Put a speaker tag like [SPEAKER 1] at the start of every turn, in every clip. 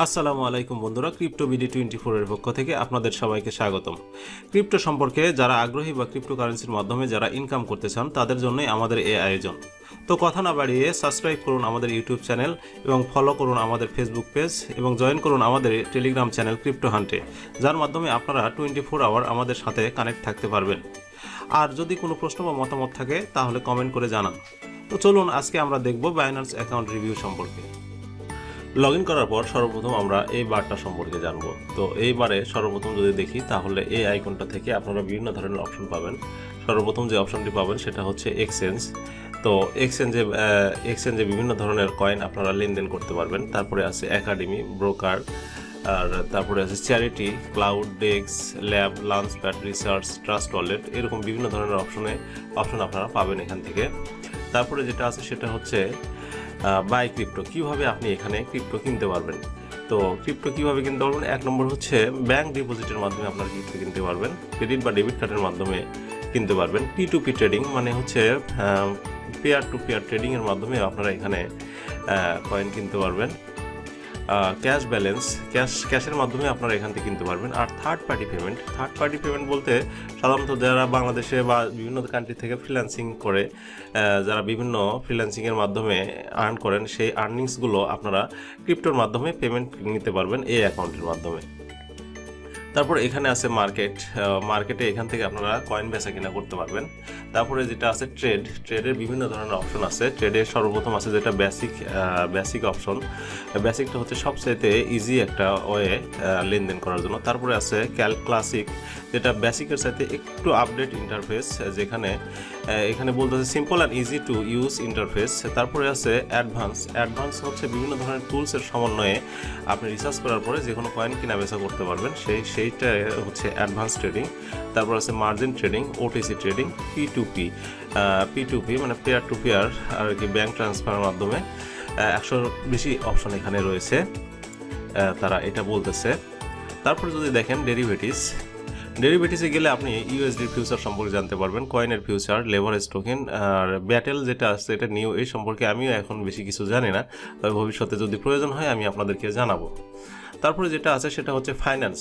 [SPEAKER 1] আসসালামু আলাইকুম বন্ধুরা, ক্রিপ্টো বিডি 24 এর পক্ষ থেকে আপনাদের সবাইকে স্বাগতম। ক্রিপ্টো সম্পর্কে যারা আগ্রহী বা ক্রিপ্টোকারেন্সির মাধ্যমে যারা ইনকাম করতে চান তাদের জন্যই আমাদের এই আয়োজন। তো কথা না বাড়িয়ে সাবস্ক্রাইব করুন আমাদের ইউটিউব চ্যানেল এবং ফলো করুন আমাদের ফেসবুক পেজ এবং জয়েন করুন আমাদের টেলিগ্রাম চ্যানেল ক্রিপ্টো হান্টে, যার মাধ্যমে আপনারা 24 আওয়ার আমাদের সাথে কানেক্ট থাকতে পারবেন। আর যদি কোনো প্রশ্ন বা মতামত থাকে তাহলে কমেন্ট করে জানান। তো চলুন আজকে আমরা দেখব বাইন্যান্স অ্যাকাউন্ট রিভিউ সম্পর্কে। লগ ইন করার পর সর্বপ্রথম আমরা এই বারটা সম্পর্কে জানবো। তো এই বারে সর্বপ্রথম যদি দেখি তাহলে এই আইকনটা থেকে আপনারা বিভিন্ন ধরনের অপশন পাবেন। সর্বপ্রথম যে অপশনটি পাবেন সেটা হচ্ছে এক্সচেঞ্জ। তো এক্সচেঞ্জে বিভিন্ন ধরনের কয়েন আপনারা লেনদেন করতে পারবেন। তারপরে আছে একাডেমি, ব্রোকার, আর তারপরে আছে charity, cloud, DEX, lab, launchpad, research, trust wallet, এরকম বিভিন্ন ধরনের অপশন আপনারা পাবেন এখান থেকে। তারপরে যেটা আছে সেটা হচ্ছে বাই ক্রিপ্টো, কীভাবে আপনি এখানে ক্রিপ্টো কিনতে পারবেন। তো ক্রিপ্টো কীভাবে কিনতে পারবেন, এক নম্বর হচ্ছে ব্যাংক ডিপোজিটের মাধ্যমে আপনারা ক্রিপ্টো কিনতে পারবেন, ক্রেডিট বা ডেবিট কার্ডের মাধ্যমে কিনতে পারবেন। P2P ট্রেডিং মানে হচ্ছে পেয়ার টু পেয়ার ট্রেডিংয়ের মাধ্যমে আপনারা এখানে কয়েন কিনতে পারবেন। ক্যাশ ব্যালেন্স, ক্যাশের মাধ্যমে আপনারা এখান থেকে কিনতে পারবেন। আর থার্ড পার্টি পেমেন্ট বলতে সাধারণত যারা বাংলাদেশে বা বিভিন্ন কান্ট্রি থেকে ফ্রিল্যান্সিং করে, যারা বিভিন্ন ফ্রিল্যান্সিংয়ের মাধ্যমে আর্ন করেন, সেই আর্নিংসগুলো আপনারা ক্রিপ্টোর মাধ্যমে পেমেন্ট নিতে পারবেন এই অ্যাকাউন্টের মাধ্যমে। তারপর এখানে আছে মার্কেটে এখান থেকে আপনারা কয়েন বেচা কিনা করতে পারবেন। তারপরে যেটা আছে ট্রেডের বিভিন্ন ধরনের অপশন আছে। ট্রেডের সর্বপ্রথম আছে যেটা বেসিক অপশন। বেসিকটা হচ্ছে সবচাইতে ইজি একটা ওয়ে লেনদেন করার জন্য। তারপরে আছে ক্লাসিক, যেটা বেসিকের সাথে একটু আপডেট ইন্টারফেস, যেখানে এখানে বলতেছে simple and easy to use interface. তারপরে আছে অ্যাডভান্স হচ্ছে বিভিন্ন ধরনের টুলসের সমন্বয়ে আপনি রিসার্চ করার পরে যে কোনো কয়েন কিনা বেচা করতে পারবেন, সেইটা হচ্ছে অ্যাডভান্স ট্রেডিং। তারপর আছে margin trading, OTC trading, P2P মানে পেয়ার টু পেয়ার আর কি, ব্যাংক ট্রান্সফারের মাধ্যমে 100 বেশি অপশন এখানে রয়েছে, তারা এটা বলতেছে। তারপর যদি দেখেন ডেরিভেটিভসে গেলে আপনি ইউএসডি ফিউচার সম্পর্কে জানতে পারবেন, কয়েনের ফিউচার, লেভারেজ টোকেন, আর ব্যাটেল যেটা আছে এটা নিউ, এই সম্পর্কে আমিও এখন বেশি কিছু জানি না, তবে ভবিষ্যতে যদি প্রয়োজন হয় আমি আপনাদেরকে জানাবো। তারপরে যেটা আছে সেটা হচ্ছে ফাইন্যান্স।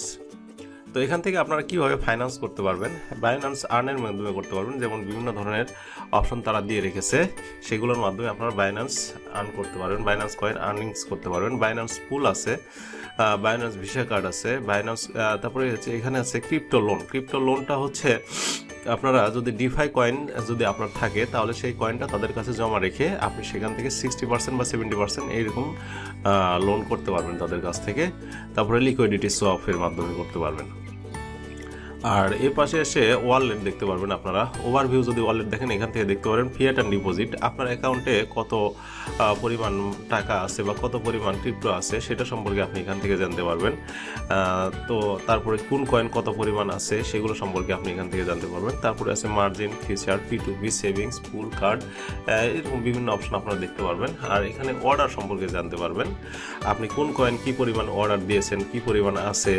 [SPEAKER 1] তো এখান থেকে আপনারা কীভাবে ফাইন্যান্স করতে পারবেন, বাইন্যান্স আর্নের মাধ্যমে করতে পারবেন। যেমন বিভিন্ন ধরনের অপশন তারা দিয়ে রেখেছে, সেগুলোর মাধ্যমে আপনারা বাইন্যান্স আর্ন করতে পারবেন, বাইন্যান্স কয়েন আর্নিংস করতে পারবেন। বাইন্যান্স পুল আছে, বাইন্যান্স ভিসা কার্ড আছে, তারপরে হচ্ছে এখানে আছে ক্রিপ্টো লোনটা হচ্ছে আপনারা যদি ডিফাই কয়েন যদি আপনার থাকে তাহলে সেই কয়েনটা তাদের কাছে জমা রেখে আপনি সেখান থেকে 60% বা 70% এইরকম লোন করতে পারবেন তাদের কাছ থেকে। তারপরে লিকুইডিটি সোয়াপের মাধ্যমে করতে পারবেন। আর এর পাশে এসে ওয়ালেট দেখতে পারবেন আপনারা। ওভারভিউ যদি ওয়ালেট দেখেন এখান থেকে দেখতে পারেন ফিয়াট অ্যান্ড ডিপোজিট, আপনার অ্যাকাউন্টে কত পরিমাণ টাকা আছে বা কত পরিমাণ ক্রিপ্টো আছে সেটা সম্পর্কে আপনি এখান থেকে জানতে পারবেন। তো তারপরে কোন কয়েন কত পরিমাণ আছে সেগুলো সম্পর্কে আপনি এখান থেকে জানতে পারবেন। তারপরে আছে মার্জিন, ফিউচার, P2P, সেভিংস, পুল, কার্ড, এরকম বিভিন্ন অপশন আপনারা দেখতে পারবেন। আর এখানে অর্ডার সম্পর্কে জানতে পারবেন, আপনি কোন কয়েন কী পরিমাণ অর্ডার দিয়েছেন, কী পরিমাণ আছে,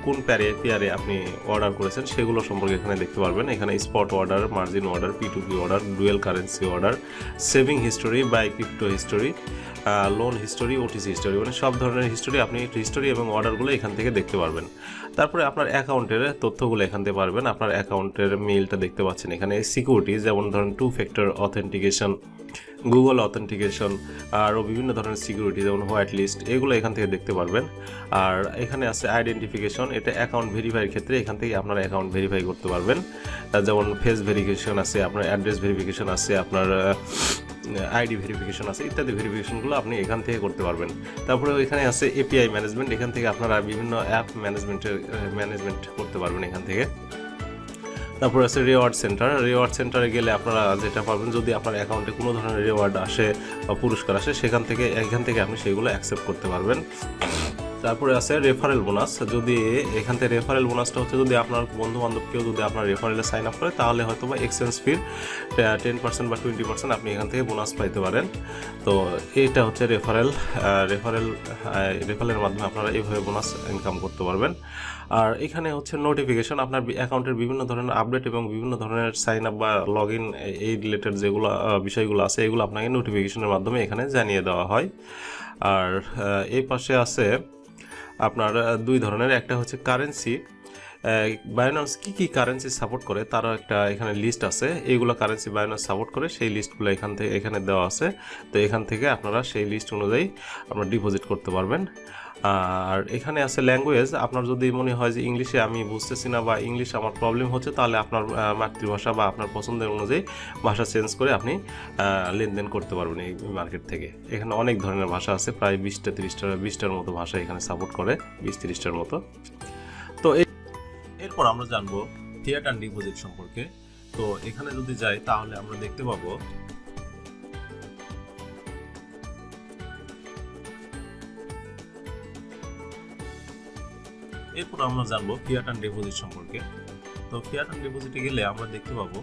[SPEAKER 1] কোন পেয়ারে আপনি অর্ডার করেছেন সেগুলো সম্পর্কে এখানে দেখতে পারবেন। এখানে spot order, margin order, P2P order, dual currency order, saving history, buy crypto history, loan history, OTC history, মানে সব ধরনের আপনি হিস্টোরি এবং অর্ডারগুলো এখান থেকে দেখতে পারবেন। তারপরে আপনার অ্যাকাউন্টের তথ্যগুলো এখান থেকে পারবেন। আপনার অ্যাকাউন্টের মেইলটা দেখতে পাচ্ছেন এখানে, সিকিউরিটি যেমন ধরেন 2 ফ্যাক্টর অথেন্টিকেশন, গুগল অথেন্টিকেশন, আরও বিভিন্ন ধরনের সিকিউরিটি যেমন হোয়াইট লিস্ট, এগুলো এখান থেকে দেখতে পারবেন। আর এখানে আছে আইডেন্টিফিকেশন, এটা অ্যাকাউন্ট ভেরিফাইয়ের ক্ষেত্রে এখান থেকে আপনারা অ্যাকাউন্ট ভেরিফাই করতে পারবেন। যেমন ফেস ভেরিফিকেশন আছে, আপনার অ্যাড্রেস ভেরিফিকেশন আছে, আপনার আইডি ভেরিফিকেশন আছে, ইত্যাদি ভেরিফিকেশনগুলো আপনি এখান থেকে করতে পারবেন। তারপরে এখানে আছে API ম্যানেজমেন্ট, এখান থেকে আপনারা বিভিন্ন অ্যাপ ম্যানেজমেন্ট করতে পারবেন এখান থেকে। তারপরে আছে রিওয়ার্ড সেন্টারে গেলে আপনারা যেটা পাবেন, যদি আপনার অ্যাকাউন্টে কোনো ধরনের রিওয়ার্ড আসে বা পুরস্কার আসে এখান থেকে আপনি সেগুলো অ্যাকসেপ্ট করতে পারবেন। তারপরে আছে রেফারেল বোনাস, যদি এখান থেকে রেফারেল বোনাসটা হচ্ছে যদি আপনার বন্ধু বান্ধব কেউ যদি আপনার রেফারেলে সাইন আপ করে তাহলে হয়তো বা এক্সচেঞ্জ ফির 10% বা 20% আপনি এখান থেকে বোনাস পাইতে পারেন। তো এইটা হচ্ছে রেফারেলের মাধ্যমে আপনারা এইভাবে বোনাস ইনকাম করতে পারবেন। আর এখানে হচ্ছে নোটিফিকেশন, আপনার অ্যাকাউন্টের বিভিন্ন ধরনের আপডেট এবং বিভিন্ন ধরনের সাইন আপ বা লগ ইন এই রিলেটেড যেগুলো বিষয়গুলো আছে এগুলো আপনাকে নোটিফিকেশনের মাধ্যমে এখানে জানিয়ে দেওয়া হয়। আর এই পাশে আছে আপনার দুই ধরনের, একটা হচ্ছে কারেন্সি। বায়োনান্স কী কারেন্সি সাপোর্ট করে তারও একটা এখানে লিস্ট আছে, এইগুলো কারেন্সি বায়োনান্স সাপোর্ট করে, সেই লিস্টগুলো এখানে দেওয়া আছে। তো এখান থেকে আপনারা সেই লিস্ট অনুযায়ী আপনারা ডিপোজিট করতে পারবেন। আর এখানে আছে ল্যাঙ্গুয়েজ। আপনার যদি মনে হয় যে ইংলিশে আমি বুঝতেছি না বা ইংলিশ আমার প্রবলেম হচ্ছে, তাহলে আপনার মাতৃভাষা বা আপনার পছন্দের অনুযায়ী ভাষা চেঞ্জ করে আপনি লেনদেন করতে পারবেন এই মার্কেট থেকে। এখানে অনেক ধরনের ভাষা আছে, প্রায় 20-30টার মতো ভাষা এখানে সাপোর্ট করে, 20-30টার মতো। তো এরপর আমরা জানবো ফিয়াট অ্যান্ড ডিপোজিট সম্পর্কে। তো এখানে যদি যাই তাহলে আমরা দেখতে পাবো এরপর আমরা জানবো ফিয়াট অ্যান্ড ডিপোজিট সম্পর্কে। তো ফিয়াট অ্যান্ড ডিপোজিটে গেলে আমরা দেখতে পাবো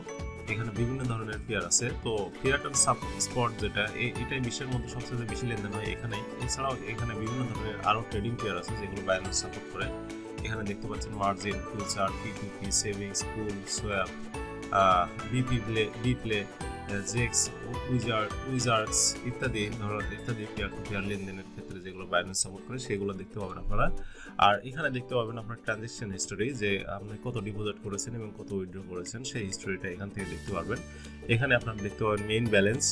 [SPEAKER 1] এখানে বিভিন্ন ধরনের পেয়ার আছে। তো ফিয়াট অ্যান্ড স্পট যেটা এটাই বিশ্বের মধ্যে সবচেয়ে বেশি লেনদেন হয় এখানে। এছাড়াও এখানে বিভিন্ন ধরনের আরও ট্রেডিং পেয়ার আছে যেগুলো বায়োনান্স সাপোর্ট করে। এখানে দেখতে পাচ্ছেন মার্জিন, ফিউচার, P2P, সেভিংস, পুল, সোয়াপ, বিপ্লে, জেক্স, উইজার্ডস ইত্যাদি পেয়ার টু পেয়ার লেনদেনের ক্ষেত্রে যেগুলো বায়োনান্স সাপোর্ট করে সেগুলো দেখতে পাবেন আপনারা। আর এখানে দেখতে পাবেন আপনার ট্রানজ্যাকশন হিস্টোরি, যে আপনি কত ডিপোজিট করেছেন এবং কত উইথড্র করেছেন সেই হিস্টোরিটা এখান থেকে দেখতে পারবেন। এখানে আপনারা দেখতে পাবেন মেইন ব্যালেন্স,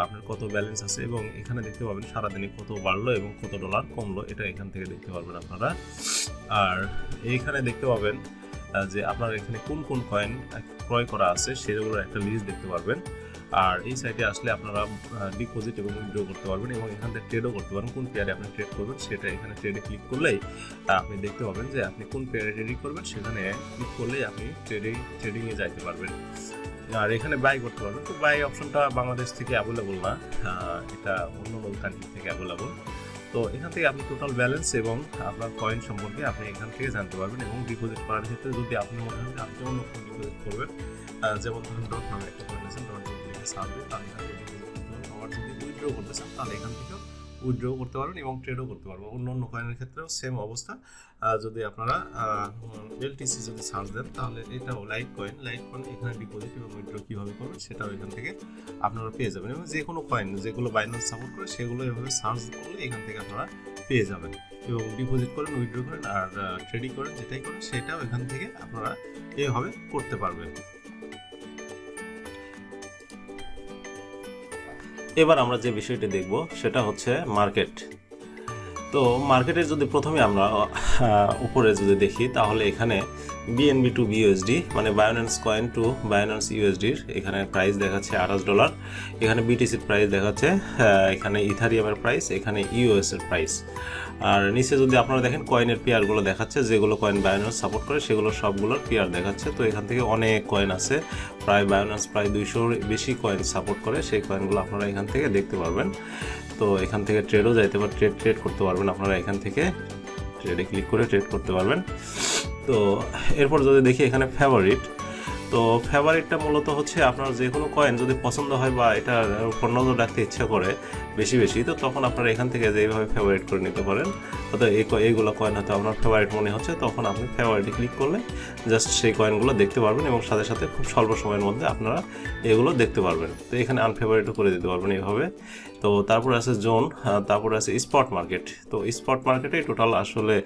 [SPEAKER 1] আপনার কত ব্যালেন্স আছে, এবং এখানে দেখতে পাবেন সারাদিনে কত বাড়লো এবং কত ডলার কমলো, এটা এখান থেকে দেখতে পারবেন আপনারা। আর এইখানে দেখতে পাবেন যে আপনার এখানে কোন কোন কয়েন ক্রয় করা আছে সেগুলোর একটা লিস্ট দেখতে পারবেন। আর এই সাইটে আসলে আপনারা ডিপোজিট এবং উইথড্র করতে পারবেন এবং এখান থেকে ট্রেডও করতে পারবেন। কোন পেয়ারে আপনি ট্রেড করবেন সেটা এখানে ট্রেডে ক্লিক করলেই আপনি দেখতে পাবেন যে আপনি কোন পেয়ারে ট্রেডিং করবেন, সেখানে ক্লিক করলেই আপনি ট্রেডিংয়ে যাইতে পারবেন। আর এখানে বাই করতে পারবেন। তো বাই অপশনটা বাংলাদেশ থেকে অ্যাভেলেবল না, এটা অন্য কান্ট্রি থেকে অ্যাভেলেবল। তো এখান থেকে আপনি টোটাল ব্যালেন্স এবং আপনার কয়েন সম্পর্কে আপনি এখান থেকে জানতে পারবেন। এবং ডিপোজিট করার ক্ষেত্রে যদি আপনি মনে হয় যে আপনি অন্য কোনো ডিপোজিট করবেন, যেমন ধরুন ডট নামে একটা কয়েন আছে, ডট লিখে সার্ভে, তাহলে এখান থেকে ডিপোজিট করতে পারবেন। আবার যদি উইথড্র করতে চান তাহলে এখান থেকেও উইথড্র করতে পারবেন এবং ট্রেডও করতে পারবেন। অন্য কয়েনের ক্ষেত্রেও সেম অবস্থা। যদি আপনারা এলটিসি যদি সার্চ দেন তাহলে এটাও লাইট কয়েন এখানে ডিপোজিট এবং উইথড্র কীভাবে করবেন সেটাও এখান থেকে আপনারা পেয়ে যাবেন। এবং যে কোনো কয়েন যেগুলো বায়োনান্স সাপোর্ট করে সেগুলো এভাবে সার্চ করলে এখান থেকে আপনারা পেয়ে যাবেন এবং ডিপোজিট করেন, উইথড্র করেন আর ট্রেডিং করেন, যেটাই করেন সেটাও এখান থেকে আপনারা এভাবে করতে পারবেন। এবার আমরা যে বিষয়টি দেখব সেটা হচ্ছে মার্কেট। তো মার্কেটের যদি প্রথমে আমরা উপরে যদি দেখি তাহলে এখানে BNB টু BUSD মানে বায়োনান্স কয়েন টু বায়োনান্স ইউএসডির এখানে প্রাইস দেখাচ্ছে $28। এখানে BTCর প্রাইস দেখাচ্ছে, এখানে ইথারিয়ামের প্রাইস, এখানে ইউএস এর প্রাইস। আর নিচে যদি আপনারা দেখেন কয়েনের পেয়ারগুলো দেখাচ্ছে, যেগুলো কয়েন বায়োনান্স সাপোর্ট করে সেগুলো সবগুলোর পেয়ার দেখাচ্ছে। তো এখান থেকে অনেক কয়েন আছে, প্রায় বায়োনান্স প্রায় 200-র বেশি কয়েন সাপোর্ট করে, সেই কয়েনগুলো আপনারা এখান থেকে দেখতে পারবেন। তো এখান থেকে ট্রেডও যাইতে পারে, ট্রেড করতে পারবেন আপনারা, এখান থেকে ট্রেডে ক্লিক করে ট্রেড করতে পারবেন। তো এরপর যদি দেখি এখানে ফেভারিট, তো ফেভারিটটা মূলত হচ্ছে আপনার যে কোনো কয়েন যদি পছন্দ হয় বা এটার উপর নজর রাখতে ইচ্ছা করে বেশি, তো তখন আপনারা এখান থেকে যেভাবে ফেভারিট করে নিতে পারেন। অর্থাৎ এইগুলো কয়েন হয়তো আপনার ফেভারিট মনে হচ্ছে, তখন আপনি ফেভারিটে ক্লিক করলে জাস্ট সেই কয়েনগুলো দেখতে পারবেন এবং সাথে সাথে খুব স্বল্প সময়ের মধ্যে আপনারা এগুলো দেখতে পারবেন। তো এখানে আনফেভারিটও করে দিতে পারবেন এইভাবে। তো তারপরে আছে জোন, তারপরে আছে স্পট মার্কেট। তো স্পট মার্কেটে টোটাল আসলে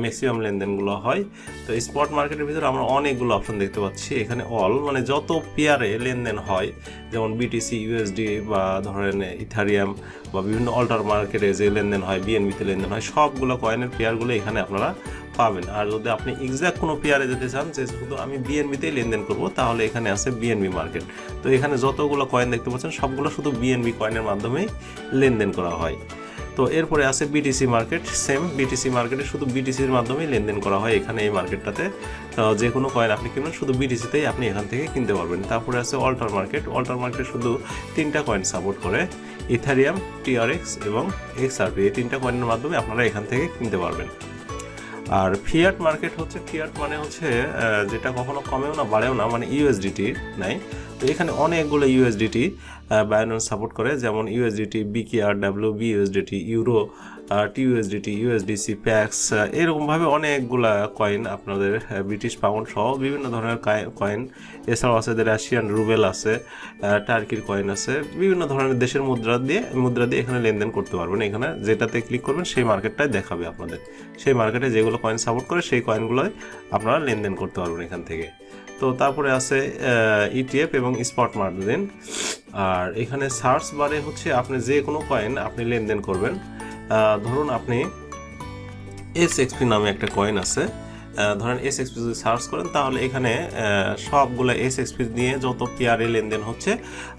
[SPEAKER 1] ম্যাক্সিমাম লেনদেনগুলো হয়। তো স্পট মার্কেটের ভিতরে আমরা অনেকগুলো অপশন দেখতে পাচ্ছি। এখানে অল মানে যত পেয়ারে লেনদেন হয়, যেমন BTC, USD বা ধরেন ইথারিয়াম বা বিভিন্ন অল্টার মার্কেটে যে লেনদেন হয়, BNB-তে লেনদেন হয়, সবগুলো কয়েনের পেয়ারগুলো এখানে আপনারা পাবেন। আর যদি আপনি এক্স্যাক্ট কোনো পেয়ারে যেতে চান যে শুধু আমি BNB-তেই লেনদেন করব, তাহলে এখানে আছে BNB মার্কেট। তো এখানে যতগুলো কয়েন দেখতে পাচ্ছেন সবগুলো শুধু BNB কয়েনের মাধ্যমেই লেনদেন করা হয়। তো এরপরে আছে BTC মার্কেট, সেম BTC মার্কেটে শুধু BTCর মাধ্যমেই লেনদেন করা হয় এখানে এই মার্কেটটাতে। যে কোনো কয়েন আপনি কিনবেন শুধু BTCতেই আপনি এখান থেকে কিনতে পারবেন। তারপরে আছে অল্টার মার্কেটে শুধু 3টা কয়েন সাপোর্ট করে, ইথারিয়াম, TRX এবং XRP। এই 3টা কয়েনের মাধ্যমে আপনারা এখান থেকে কিনতে পারবেন। আর ফিয়াট মার্কেট হচ্ছে, ফিয়াট মানে হচ্ছে যেটা কখনো কমেও না বাড়েও না, মানে USDT নাই। তো এখানে অনেকগুলো USDT বায়োনান্স সাপোর্ট করে, যেমন USDT, BKRW, BUSDT, euro, TUSDT, USDC, Pax, এরকমভাবে অনেকগুলা কয়েন আপনাদের ব্রিটিশ পাউন্ড সহ বিভিন্ন ধরনের কয়েন, এছাড়াও আছে রাশিয়ান রুবেল আছে, টার্কির কয়েন আছে, বিভিন্ন ধরনের দেশের মুদ্রা দিয়ে এখানে লেনদেন করতে পারবেন। এখানে যেটাতে ক্লিক করবেন সেই মার্কেটটাই দেখাবে আপনাদের, সেই মার্কেটে যেগুলো কয়েন সাপোর্ট করে সেই কয়েনগুলোই আপনারা লেনদেন করতে পারবেন এখান থেকে। তো তারপরে আছে ইটিএফ এবং স্পট মার্জিন। আর এখানে সার্চ বারে হচ্ছে আপনি যে কোনো কয়েন আপনি লেনদেন করবেন। ধরুন আপনি এসএক্সপি নামে একটা কয়েন আছে, ধরেন এসএক্সপি যদি সার্চ করেন তাহলে এখানে সবগুলো এসএক্সপি নিয়ে যত পেয়ারে লেনদেন হচ্ছে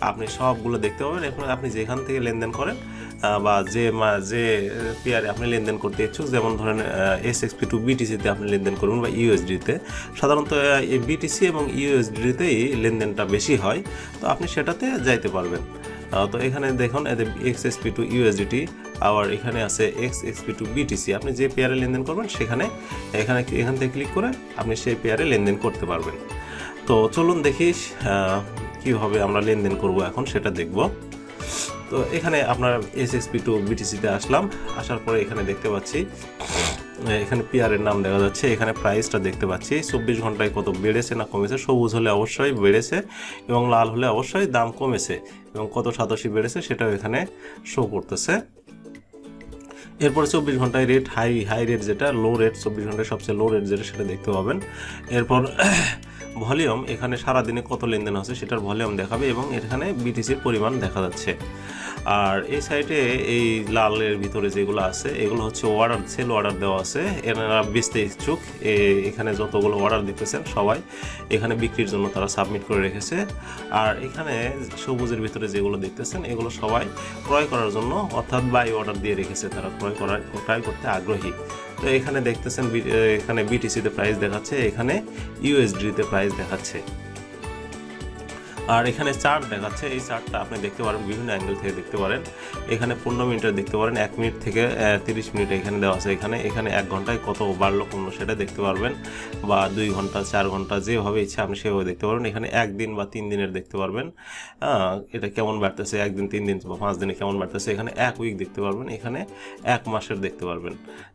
[SPEAKER 1] আপনি সবগুলো দেখতে পাবেন। এখন আপনি যেখান থেকে লেনদেন করেন বা যে পেয়ারে আপনি লেনদেন করতে ইচ্ছুক, যেমন ধরেন এসএক্সপি টু বিটিসিতে আপনি লেনদেন করবেন বা ইউএসডিতে, সাধারণত এই বিটিসি এবং ইউএসডিতেই লেনদেনটা বেশি হয়, তো আপনি সেটাতে যাইতে পারবেন। তো এখানে দেখুন এক্সএসপি টু ইউএসডিটি, আবার এখানে আছে এক্সএক্সপি টু বিটিসি। আপনি যে পেয়ারে লেনদেন করবেন এখান থেকে ক্লিক করে আপনি সেই পেয়ারে লেনদেন করতে পারবেন। তো চলুন দেখি কীভাবে আমরা লেনদেন করব এখন সেটা দেখব। তো এখানে আপনার এসএক্সপি টু বিটিসিতে আসার পরে এখানে দেখতে পাচ্ছি এখানে পেয়ারের নাম দেখা যাচ্ছে, এখানে প্রাইসটা দেখতে পাচ্ছি 24 ঘন্টায় কত বেড়েছে না কমেছে। সবুজ হলে অবশ্যই বেড়েছে এবং লাল হলে অবশ্যই দাম কমেছে, এবং কত 87 বেড়েছে সেটাও এখানে শো করতেছে। এরপরে 24 ঘন্টায় রেট, হাই রেট যেটা, লো রেট 24 ঘন্টায় সবচেয়ে লো রেট যেটা সেটা দেখতে পাবেন। এরপর ভলিউম, এখানে সারাদিনে কত লেনদেন হচ্ছে সেটার ভলিউম দেখাবে এবং এখানে বিটিসির পরিমাণ দেখা যাচ্ছে। আর এই সাইটে এই লালের ভিতরে যেগুলো আছে এগুলো হচ্ছে সেল অর্ডার দেওয়া আছে, এনারা বেচতে ইচ্ছুক। এখানে যতগুলো অর্ডার দেখতেছেন সবাই এখানে বিক্রির জন্য তারা সাবমিট করে রেখেছে। আর এখানে সবুজের ভিতরে যেগুলো দেখতেছেন এগুলো সবাই ক্রয় করার জন্য, অর্থাৎ বাই অর্ডার দিয়ে রেখেছে, তারা ক্রয় করতে আগ্রহী। তো এখানে দেখতেছেন এখানে বিটিসিতে প্রাইস দেখাচ্ছে, এখানে ইউএসডিতে প্রাইস দেখাচ্ছে। আর এখানে চার্ট দেখাচ্ছে, এই চার্টটা আপনি দেখতে পারেন বিভিন্ন অ্যাঙ্গেল থেকে দেখতে পারেন। এখানে 15 মিনিটের দেখতে পারেন, 1 মিনিট থেকে 30 মিনিট এখানে দেওয়া আছে। এখানে 1 ঘন্টায় কত বাড়লো কমলো সেটা দেখতে পারবেন, বা 2 ঘন্টা 4 ঘন্টা যেভাবে ইচ্ছা আপনি সেভাবে দেখতে পারবেন। এখানে 1 দিন বা 3 দিনের দেখতে পারবেন, এটা কেমন বাড়তেছে, 1 দিন 3 দিন বা 5 দিনে কেমন বাড়তেছে। এখানে 1 উইক দেখতে পারবেন, এখানে 1 মাসের দেখতে পারবেন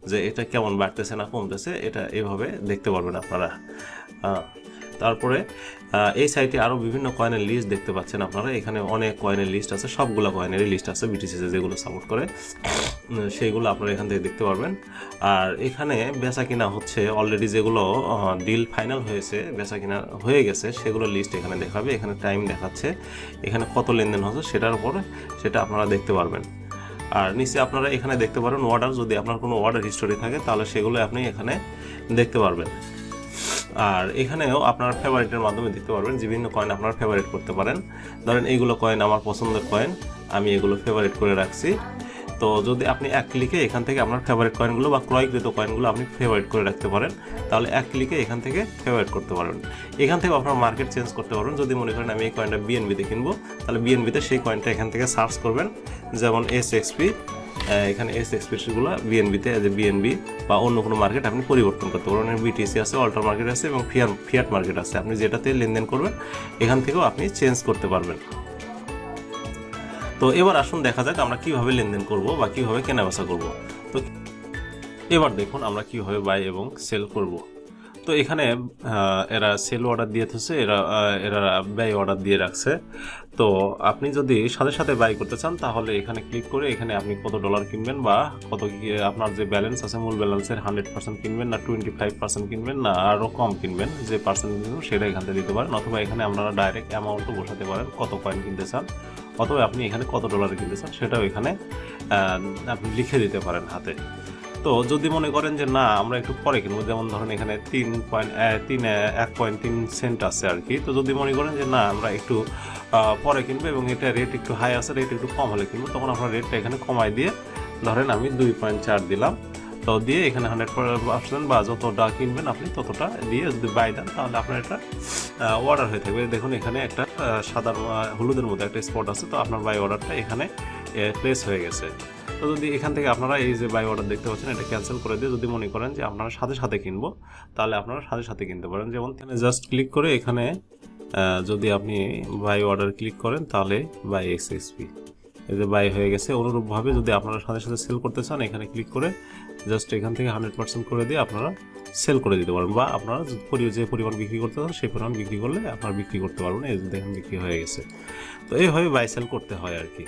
[SPEAKER 1] যে এটা কেমন বাড়তেছে না কমতেছে, এটা এভাবে দেখতে পারবেন আপনারা। তারপরে এই সাইটে আরও বিভিন্ন কয়েনের লিস্ট দেখতে পাচ্ছেন আপনারা, এখানে অনেক কয়েনের লিস্ট আছে, সবগুলো কয়েনেরই লিস্ট আছে বিটিসিতে যেগুলো সাপোর্ট করে সেইগুলো আপনারা এখান থেকে দেখতে পারবেন। আর এখানে বেচা কিনা হচ্ছে অলরেডি, যেগুলো ডিল ফাইনাল হয়েছে, বেচা কিনা হয়ে গেছে সেগুলো লিস্ট এখানে দেখাবে। এখানে টাইম দেখাচ্ছে, এখানে কত লেনদেন হচ্ছে সেটার উপরে সেটা আপনারা দেখতে পারবেন। আর নিচে আপনারা এখানে দেখতে পারেন অর্ডার, যদি আপনার কোনো অর্ডার হিস্টোরি থাকে তাহলে সেগুলো আপনি এখানে দেখতে পারবেন। আর এখানেও আপনার ফেভারিটের মাধ্যমে দেখতে পারবেন, বিভিন্ন কয়েন আপনারা ফেভারিট করতে পারেন। ধরেন এইগুলো কয়েন আমার পছন্দের কয়েন, আমি এগুলো ফেভারিট করে রাখছি। তো যদি আপনি 1 ক্লিকে এখান থেকে আপনার ফেভারিট কয়েনগুলো বা ক্রয়কৃত কয়েনগুলো আপনি ফেভারিট করে রাখতে পারেন, তাহলে 1 ক্লিকে এখান থেকে ফেভারিট করতে পারবেন। এখান থেকে আপনার মার্কেট চেঞ্জ করতে পারবেন। যদি মনে করেন আমি এই কয়েনটা বিএনবিতে কিনবো, তাহলে বিএনবিতে সেই কয়েনটা এখান থেকে সার্চ করবেন, যেমন এসএক্সপি, এখানে এসএক্সপিগুলো বিএনবিতে বিএনবি বা অন্য কোনো মার্কেট আপনি পরিবর্তন করতে পারবেন। বিটিসি আছে, অল্টার মার্কেট আছে এবং ফিয়াট মার্কেট আছে, আপনি যেটাতে লেনদেন করবেন এখান থেকেও আপনি চেঞ্জ করতে পারবেন। তো এবার আসুন দেখা যাক আমরা কিভাবে লেনদেন করব বা কিভাবে কেনাবেচা করব। তো এবার দেখুন আমরা কিভাবে বাই এবং সেল করব। তো এখানে এরা সেল অর্ডার দিয়ে থাকছে, এরা ব্যয় অর্ডার দিয়ে রাখছে। তো আপনি যদি সাথে সাথে বাই করতে চান তাহলে এখানে ক্লিক করে এখানে আপনি কত ডলার কিনবেন বা কত আপনার যে ব্যালেন্স আছে মূল ব্যালেন্সের 100% কিনবেন না 25% কিনবেন না আরও কম কিনবেন, যে পার্সেন্ট কিনবেন সেটা এখান থেকে দিতে পারেন। অথবা এখানে আপনারা ডাইরেক্ট অ্যামাউন্টও বসাতে পারেন, কত কয়েন কিনতে চান, অথবা আপনি এখানে কত ডলার কিনতে চান সেটাও এখানে আপনি লিখে দিতে পারেন হাতে। তো যদি মনে করেন যে না আমরা একটু পরে কিনবো, যেমন ধরেন এখানে 1.3 সেন্ট আছে আর কি, তো যদি মনে করেন যে না আমরা একটু পরে কিনবো এবং এটা রেট একটু হাই আছে, রেট একটু কম হলে কিনবো, তখন আপনার রেটটা এখানে কমাই দিয়ে ধরেন আমি 2.4 দিলাম। তো দিয়ে এখানে 100% বা যতটা কিনবেন আপনি ততটা দিয়ে যদি বাই দেন তাহলে আপনার এটা অর্ডার হয়ে থাকবে। দেখুন এখানে একটা সাদা হলুদের মধ্যে একটা স্পট আছে, তো আপনার বাই অর্ডারটা এখানে প্লেস হয়ে গেছে। তো যদি এখান থেকে আপনারা এই যে বাই অর্ডার দেখতে পাচ্ছেন এটা ক্যান্সেল করে দিয়ে যদি মনে করেন যে আপনারা সাথে সাথে কিনবো তাহলে আপনারা সাথে সাথে কিনতে পারেন। যেমন জাস্ট ক্লিক করে এখানে যদি আপনি বাই অর্ডার ক্লিক করেন তাহলে বাই এক্সএক্সপি এই যে বাই হয়ে গেছে। অনুরূপভাবে যদি আপনারা সাথে সাথে সেল করতে চান, এখানে ক্লিক করে জাস্ট এখান থেকে 100% করে দিয়ে আপনারা সেল করে দিতে পারবেন, বা আপনারা যে পরিমাণ বিক্রি করতে চান সেই পরিমাণ বিক্রি করলে আপনারা বিক্রি করতে পারবেন। এই যে দেখেন বিক্রি হয়ে গেছে। তো এইভাবে বাই সেল করতে হয় আর কি।